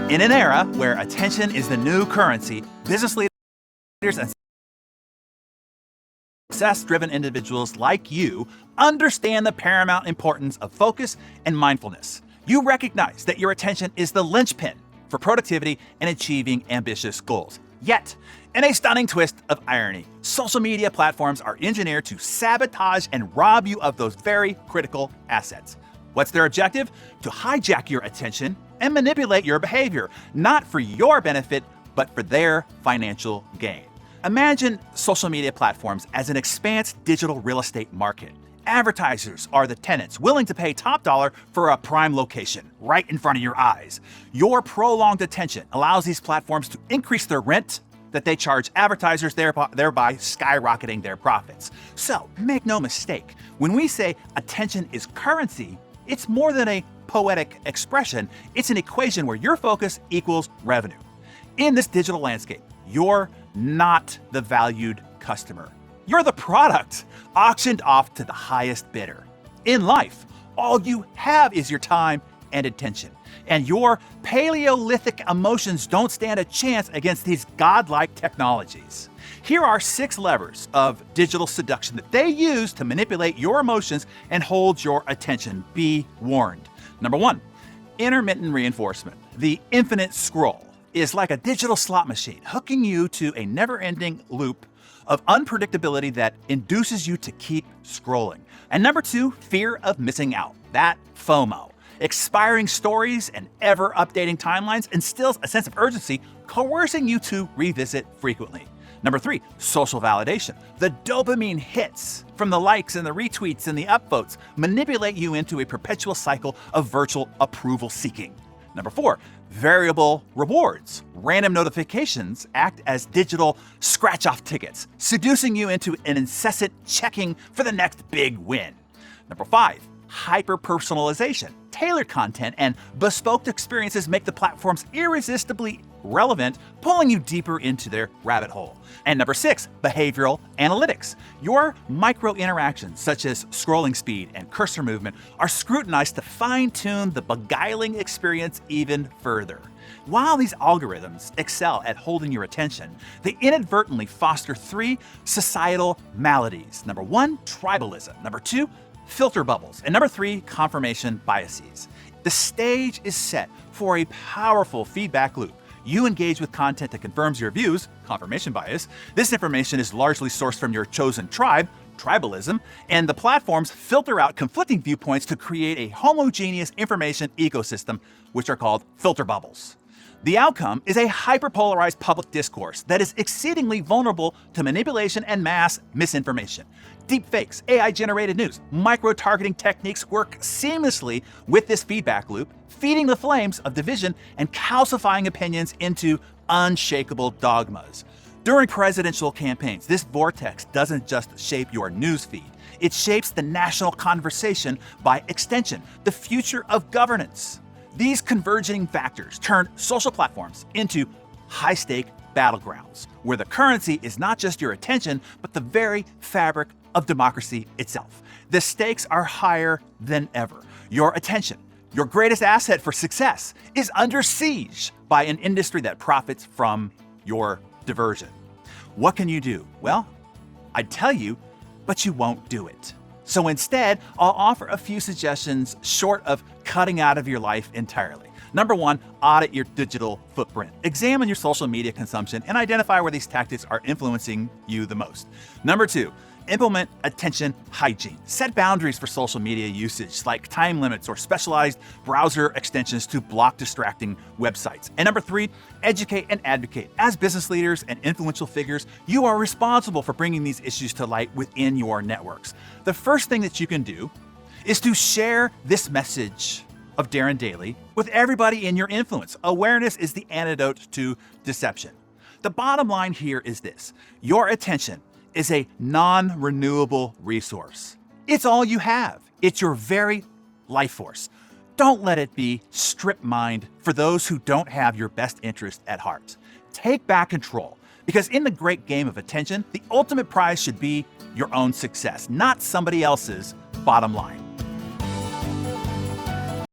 In an era where attention is the new currency, business leaders and success-driven individuals like you understand the paramount importance of focus and mindfulness. You recognize that your attention is the linchpin for productivity and achieving ambitious goals. Yet, in a stunning twist of irony, social media platforms are engineered to sabotage and rob you of those very critical assets. What's their objective? To hijack your attention and manipulate your behavior, not for your benefit, but for their financial gain. Imagine social media platforms as an expansive digital real estate market. Advertisers are the tenants willing to pay top dollar for a prime location right in front of your eyes. Your prolonged attention allows these platforms to increase their rent that they charge advertisers, thereby skyrocketing their profits. So make no mistake, when we say attention is currency, it's more than a poetic expression. It's an equation where your focus equals revenue. In this digital landscape, you're not the valued customer. You're the product auctioned off to the highest bidder. In life, all you have is your time and attention. And your Paleolithic emotions don't stand a chance against these godlike technologies. Here are 6 levers of digital seduction that they use to manipulate your emotions and hold your attention. Be warned. Number 1, intermittent reinforcement. The infinite scroll is like a digital slot machine, hooking you to a never-ending loop of unpredictability that induces you to keep scrolling. And number 2, fear of missing out. That FOMO. Expiring stories and ever-updating timelines instills a sense of urgency, coercing you to revisit frequently. Number 3, social validation. The dopamine hits from the likes and the retweets and the upvotes manipulate you into a perpetual cycle of virtual approval seeking. Number 4, variable rewards. Random notifications act as digital scratch-off tickets, seducing you into an incessant checking for the next big win. Number 5, hyper-personalization. Tailored content and bespoke experiences make the platforms irresistibly relevant, pulling you deeper into their rabbit hole. And number 6, behavioral analytics. Your micro-interactions, such as scrolling speed and cursor movement, are scrutinized to fine-tune the beguiling experience even further. While these algorithms excel at holding your attention, they inadvertently foster 3 societal maladies. Number 1, tribalism. Number 2, filter bubbles. And number 3, confirmation biases. The stage is set for a powerful feedback loop. You engage with content that confirms your views, confirmation bias. This information is largely sourced from your chosen tribe, tribalism, and the platforms filter out conflicting viewpoints to create a homogeneous information ecosystem, which are called filter bubbles. The outcome is a hyperpolarized public discourse that is exceedingly vulnerable to manipulation and mass misinformation. Deepfakes, AI-generated news, micro-targeting techniques work seamlessly with this feedback loop, feeding the flames of division and calcifying opinions into unshakable dogmas. During presidential campaigns, this vortex doesn't just shape your newsfeed. It shapes the national conversation, by extension, the future of governance. These converging factors turn social platforms into high-stake battlegrounds, where the currency is not just your attention, but the very fabric of democracy itself. The stakes are higher than ever. Your attention, your greatest asset for success, is under siege by an industry that profits from your diversion. What can you do? Well, I'd tell you, but you won't do it. So instead, I'll offer a few suggestions short of cutting out of your life entirely. Number 1, audit your digital footprint. Examine your social media consumption and identify where these tactics are influencing you the most. Number 2, implement attention hygiene. Set boundaries for social media usage, like time limits or specialized browser extensions to block distracting websites. And number 3, educate and advocate. As business leaders and influential figures, you are responsible for bringing these issues to light within your networks. The first thing that you can do is to share this message of Darren Daily with everybody in your influence. Awareness is the antidote to deception. The bottom line here is this: your attention is a non-renewable resource. It's all you have. It's your very life force. Don't let it be strip-mined for those who don't have your best interest at heart. Take back control, because in the great game of attention, the ultimate prize should be your own success, not somebody else's bottom line.